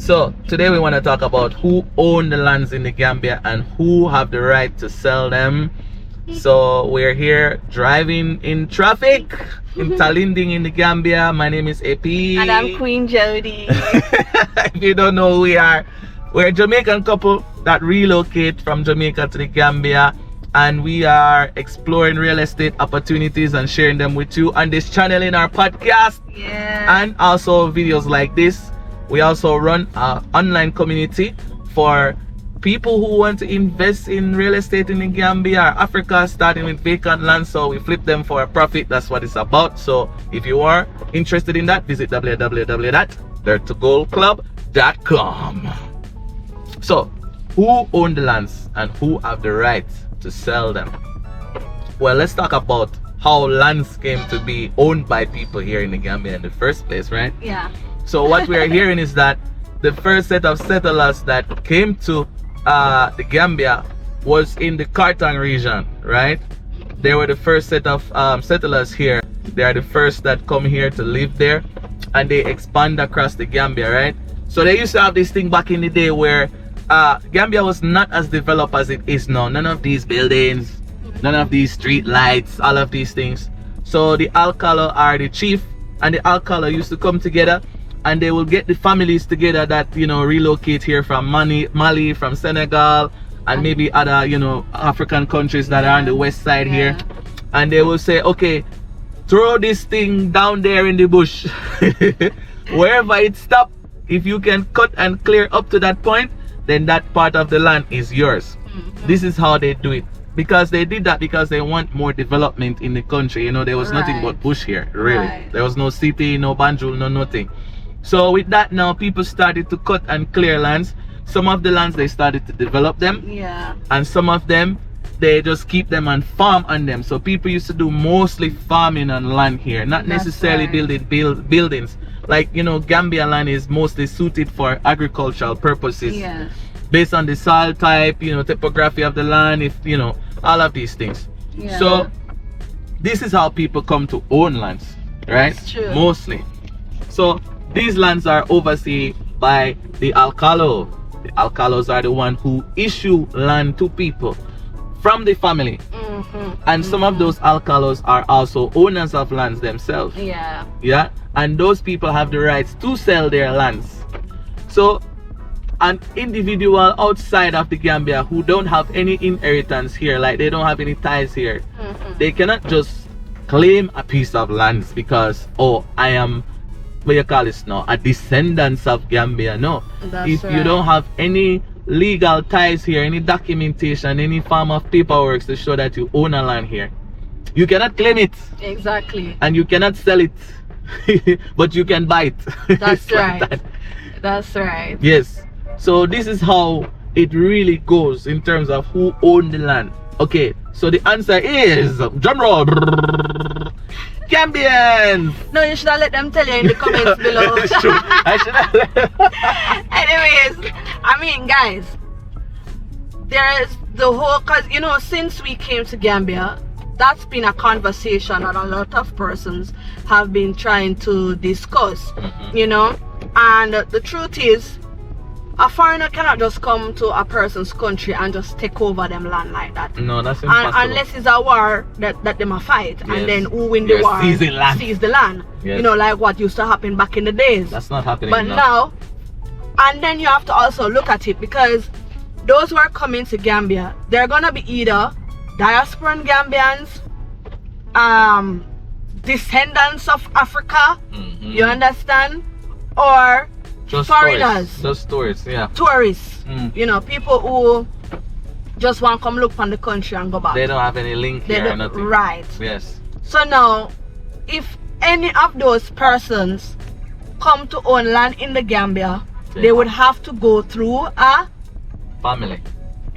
So today we want to talk about who own the lands in the Gambia and who have the right to sell them. So we're here driving in traffic in Talinding in the Gambia. My name is AP. And I'm Queen Jody. If you don't know who we are, we're a Jamaican couple that relocate from Jamaica to the Gambia, and we are exploring real estate opportunities and sharing them with you on this channel in our podcast. Yeah. And also videos like this. We also run an online community for people who want to invest in real estate in the Gambia or Africa, starting with vacant land, so we flip them for a profit. That's what it's about. So if you are interested in that, visit www.dirttogoldclub.com. So who own the lands and who have the right to sell them? Well, let's talk about how lands came to be owned by people here in the Gambia in the first place, right? Yeah. So what we are hearing is that the first set of settlers that came to the Gambia was in the Kartang region, right? They were the first set of settlers here. They are the first that come here to live there, and they expand across the Gambia, right? So they used to have this thing back in the day where Gambia was not as developed as it is now. None of these buildings, none of these street lights, all of these things. So the Alcalo are the chief, and the Alcalo used to come together, and they will get the families together that, you know, relocate here from Mali, from Senegal, and maybe other, you know, African countries that are on the west side here. And they will say, okay, throw this thing down there in the bush. Wherever it stops, if you can cut and clear up to that point, then that part of the land is yours. This is how they do it. Because they did that because they want more development in the country. You know, there was nothing but bush here, really. There was no city, no banjul, no nothing. So with that now, people started to cut and clear lands. Some of the lands, they started to develop them. Yeah. And some of them, they just keep them and farm on them. So people used to do mostly farming on land here, not necessarily building buildings. Like, you know, Gambia land is mostly suited for agricultural purposes. Yeah. Based on the soil type, you know, topography of the land, if, you know, all of these things. Yeah. So this is how people come to own lands, right? That's true. Mostly. So these lands are overseen by the Alcalo. The Alcalos are the one who issue land to people from the family. And some of those Alcalos are also owners of lands themselves. Yeah. Yeah. And those people have the rights to sell their lands. So an individual outside of the Gambia who don't have any inheritance here, like they don't have any ties here, they cannot just claim a piece of land because, oh, I am, what you call this now, a descendant of Gambia. No. If you don't have any legal ties here, any documentation, any form of paperwork to show that you own a land here, you cannot claim it. Exactly. And you cannot sell it. But you can buy it. That's right. That's right. Yes. So this is how it really goes in terms of who owned the land. Okay, so the answer is drum roll. Gambians. No, you should have let them tell you in the comments below. It's true. I should have. Anyways, I mean, guys, there is the whole, cause you know, since we came to Gambia, that's been a conversation that a lot of persons have been trying to discuss. You know, and the truth is, a foreigner cannot just come to a person's country and just take over them land like that. No, that's impossible. Unless it's a war that them a fight, and then who win the war seize the land. Yes. You know, like what used to happen back in the days. That's not happening But now, and then you have to also look at it, because those who are coming to Gambia, they're gonna be either diasporan Gambians, descendants of Africa, you understand, or just foreigners, just tourists, yeah, tourists. You know, people who just want to come look from the country and go back. They don't have any link here or nothing. Right. Yes. So now, if any of those persons come to own land in the Gambia, they would have to go through a family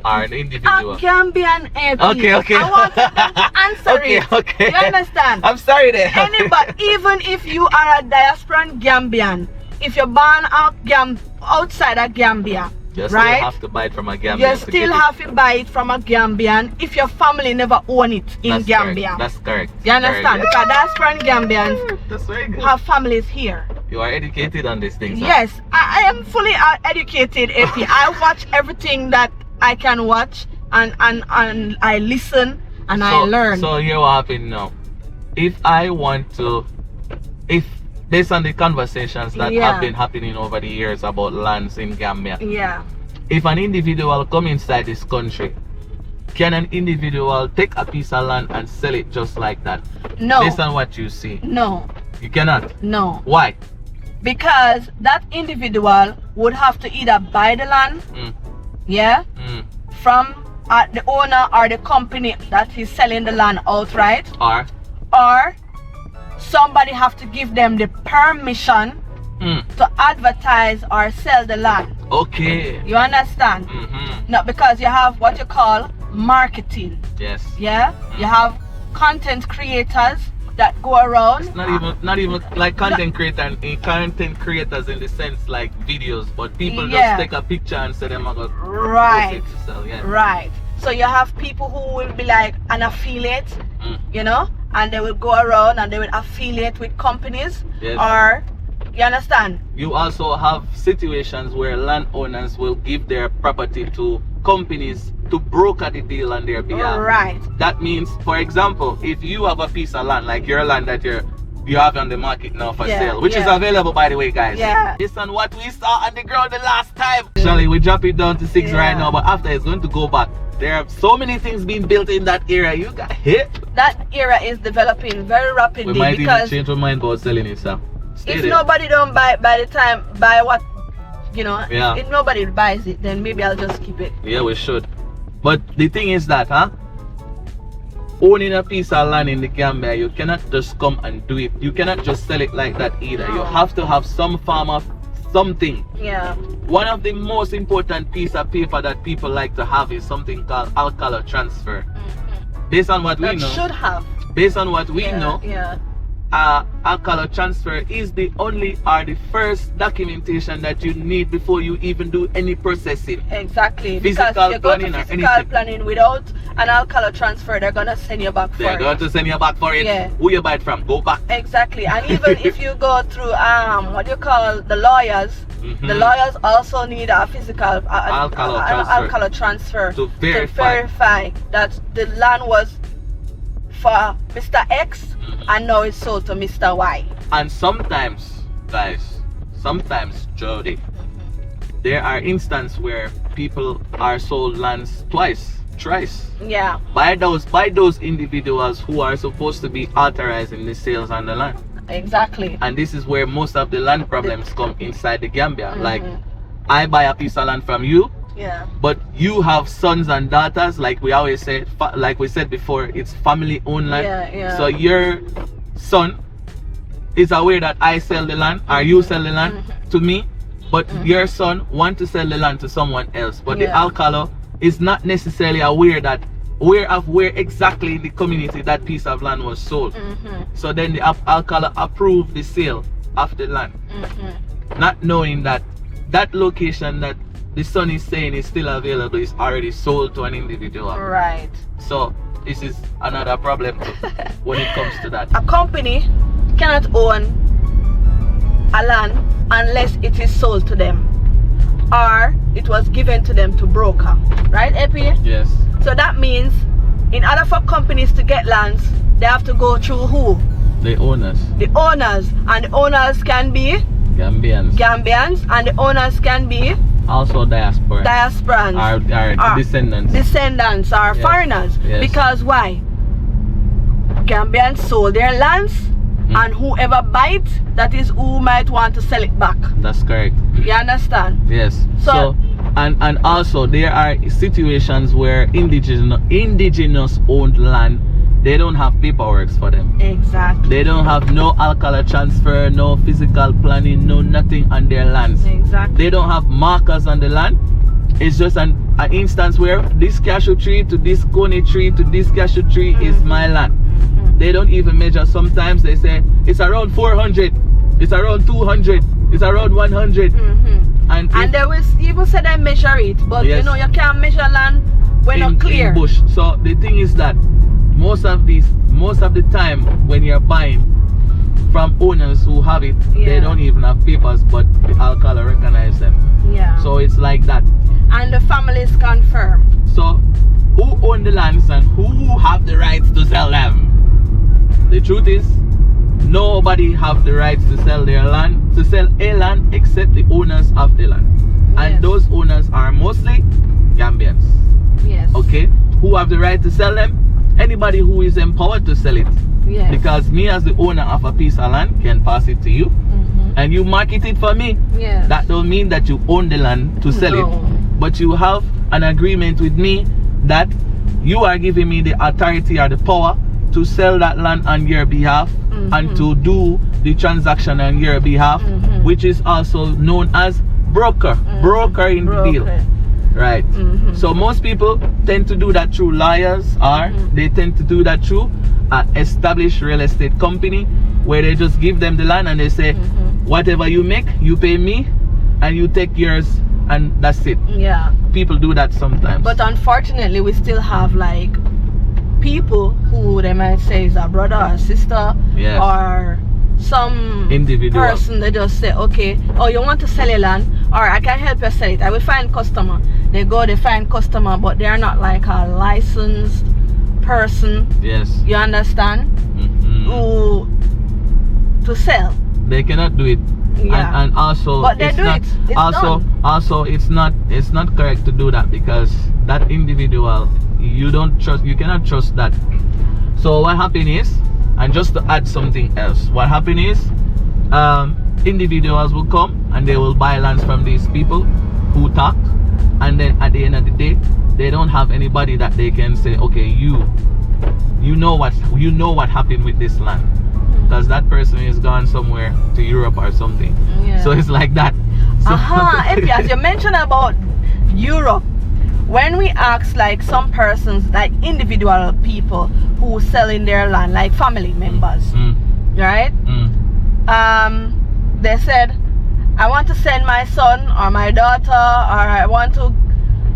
or an individual. A Gambian MP. Okay. I want them to answer it. Okay. You understand? I'm sorry there. Anybody, even if you are a diasporan Gambian, if you're born outside of Gambia, you still right? have to buy it from a Gambian. You still have to buy it from a Gambian if your family never own it in Gambia. That's correct. You understand? Because diasporan Gambians That's very good. have families here. You are educated on these things. Huh? Yes, I am fully educated, AP. I watch everything that I can watch, and I listen and I learn. So here what happened now. If I want to, if based on the conversations that have been happening over the years about lands in Gambia, if an individual come inside this country, can an individual take a piece of land and sell it just like that? No. Based on what you see? No. You cannot? No. Why? Because that individual would have to either buy the land, from the owner or the company that is selling the land outright, or somebody have to give them the permission to advertise or sell the land. Okay. You understand? No, because you have what you call marketing. Yes. Yeah. You have content creators that go around. It's not even like content creators in the sense like videos, but people just take a picture and say them about right. To sell. Yeah. Right. So you have people who will be like an affiliate, you know, and they will go around and they will affiliate with companies, or you understand? You also have situations where landowners will give their property to companies to broker the deal on their behalf. Right. That means, for example, if you have a piece of land, like your land that you have on the market now for sale, which is available, by the way, guys. Based on what we saw on the ground the last time. Actually, we drop it down to 6 right now, but after it's going to go back. There are so many things being built in that area. You got hit. That area is developing very rapidly. We might even change our mind about selling it, sir. If nobody don't buy what, you know, if nobody buys it, then maybe I'll just keep it. Yeah, we should. But the thing is that, owning a piece of land in the Gambia, you cannot just come and do it. You cannot just sell it like that either. You have to have some form of something. Yeah. One of the most important piece of paper that people like to have is something called alcohol transfer. Based on what we know. Should have. Based on what we know. Alcohol transfer is the only or the first documentation that you need before you even do any processing. Exactly. Physical because you go planning to or physical anything. planning without an alcohol transfer, they're gonna send you back for it. They're going to send you back for it. Yeah. Who you buy it from? Go back. Exactly. And even if you go through what you call the lawyers, the lawyers also need a physical alcohol transfer to verify that the land was for Mr. X and now it's sold to Mr. Y. And sometimes, guys, Jody, there are instances where people are sold lands twice, thrice. Yeah. By those individuals who are supposed to be authorizing the sales on the land. Exactly. And this is where most of the land problems come inside the Gambia. Like, I buy a piece of land from you. Yeah. But you have sons and daughters, like we always say, like we said before, it's family owned land. So your son is aware that I sell the land or you sell the land to me, but your son wants to sell the land to someone else. But the alcalo is not necessarily aware of where exactly in the community that piece of land was sold. So then the alcalo approved the sale of the land, not knowing that that location that the son is saying is still available is already sold to an individual. Right. So this is another problem when it comes to that. A company cannot own a land unless it is sold to them or it was given to them to broker. Right, Epi? Yes. So that means in order for companies to get lands, they have to go through who? The owners. The owners. And the owners can be Gambians, and the owners can be also diasporans or descendants or foreigners. Because why? Gambians sold their lands and whoever bites, that is who might want to sell it back. That's correct. You understand? Yes. So and also there are situations where indigenous owned land, they don't have paperwork for them. Exactly. They don't have no alcohol transfer, no physical planning, no nothing on their lands. Exactly. They don't have markers on the land. It's just an instance where this cashew tree to this coney tree to this cashew tree is my land. They don't even measure. Sometimes they say it's around 400, it's around 200, it's around 100. And they will even say they measure it, but you know you can't measure land when not clear. In bush. So the thing is that most of the time when you're buying from owners who have it. Yeah. They don't even have papers, but the alcalde recognize them. Yeah. So it's like that. And the families confirm. So who own the lands and who have the rights to sell them? The truth is, nobody have the rights to sell their land, to sell a land, except the owners of the land. And Yes. those owners are mostly Gambians. Yes. Okay? Who have the right to sell them? Anybody who is empowered to sell it. Yes. Because me as the owner of a piece of land can pass it to you and you market it for me. Yes. That don't mean that you own the land to sell No. it. But you have an agreement with me that you are giving me the authority or the power to sell that land on your behalf and to do the transaction on your behalf, which is also known as broker. Broker in the deal. Right. So most people tend to do that through lawyers, or they tend to do that through an established real estate company where they just give them the land and they say, whatever you make, you pay me and you take yours, and that's it. Yeah. People do that sometimes. But unfortunately, we still have like people who they might say is a brother or sister, Yes. or some Individual. person. They just say, okay, oh, you want to sell your land, or I can help you sell it. I will find customer. They go, they find customer, but they're not like a licensed person. Yes. You understand? Who to sell. They cannot do it. Yeah. And also, But they it's do not, it. It's also done. also it's not correct to do that, because that individual, you cannot trust that. So what happened is, and just to add something else, what happened is, individuals will come and they will buy lands from these people who talk, and then at the end of the day, they don't have anybody that they can say, okay, you know what happened with this land, because that person is gone somewhere to Europe or something. Yeah. So it's like that. So As you mentioned about Europe, when we ask like some persons, like individual people who selling their land, like family members, right? They said, I want to send my son or my daughter, or I want to.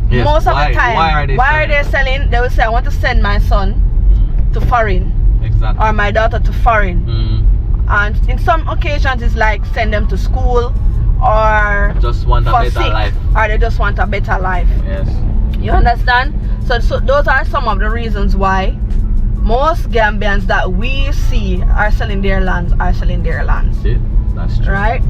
Yes. Most of the time, why are they selling? They will say, I want to send my son to foreign, Exactly. or my daughter to foreign. And in some occasions, it's like send them to school, or Just want a for better sick, life. or they just want a better life. Yes. You understand? So those are some of the reasons why most Gambians that we see are selling their lands. See? That's true. Right?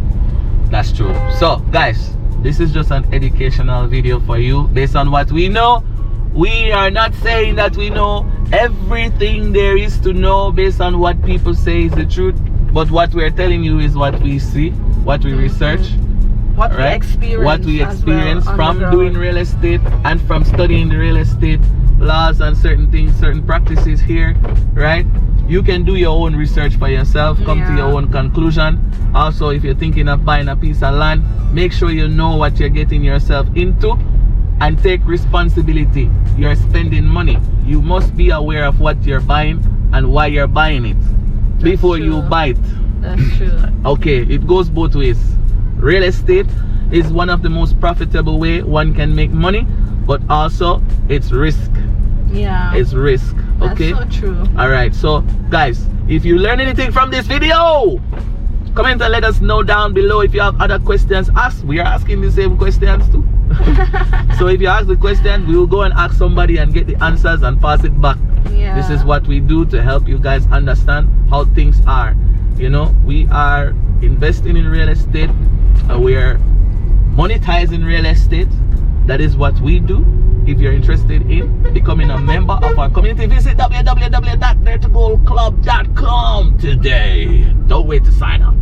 That's true. So guys, this is just an educational video for you based on what we know. We are not saying that we know everything there is to know based on what people say is the truth, but what we're telling you is what we see, what we research, What we right? experience. What we as well experience on from the ground. doing real estate and from studying the real estate laws and certain things, certain practices here, right? You can do your own research by yourself, come to Yeah. your own conclusion. Also, if you're thinking of buying a piece of land, make sure you know what you're getting yourself into and take responsibility. You're spending money. You must be aware of what you're buying and why you're buying it before you true. buy it. That's true. Okay, it goes both ways. Real estate is one of the most profitable way one can make money, but also it's risk. Yeah. It's risk. Okay. That's so true. All right. So guys, if you learn anything from this video, comment and let us know down below. If you have other questions, ask. We are asking the same questions too. So if you ask the question, we will go and ask somebody and get the answers and pass it back. Yeah. This is what we do to help you guys understand how things are. You know, we are investing in real estate, we are monetizing real estate. That is what we do. If you're interested in becoming a member of our community, visit www.dirtygoldclub.com today. Don't wait to sign up.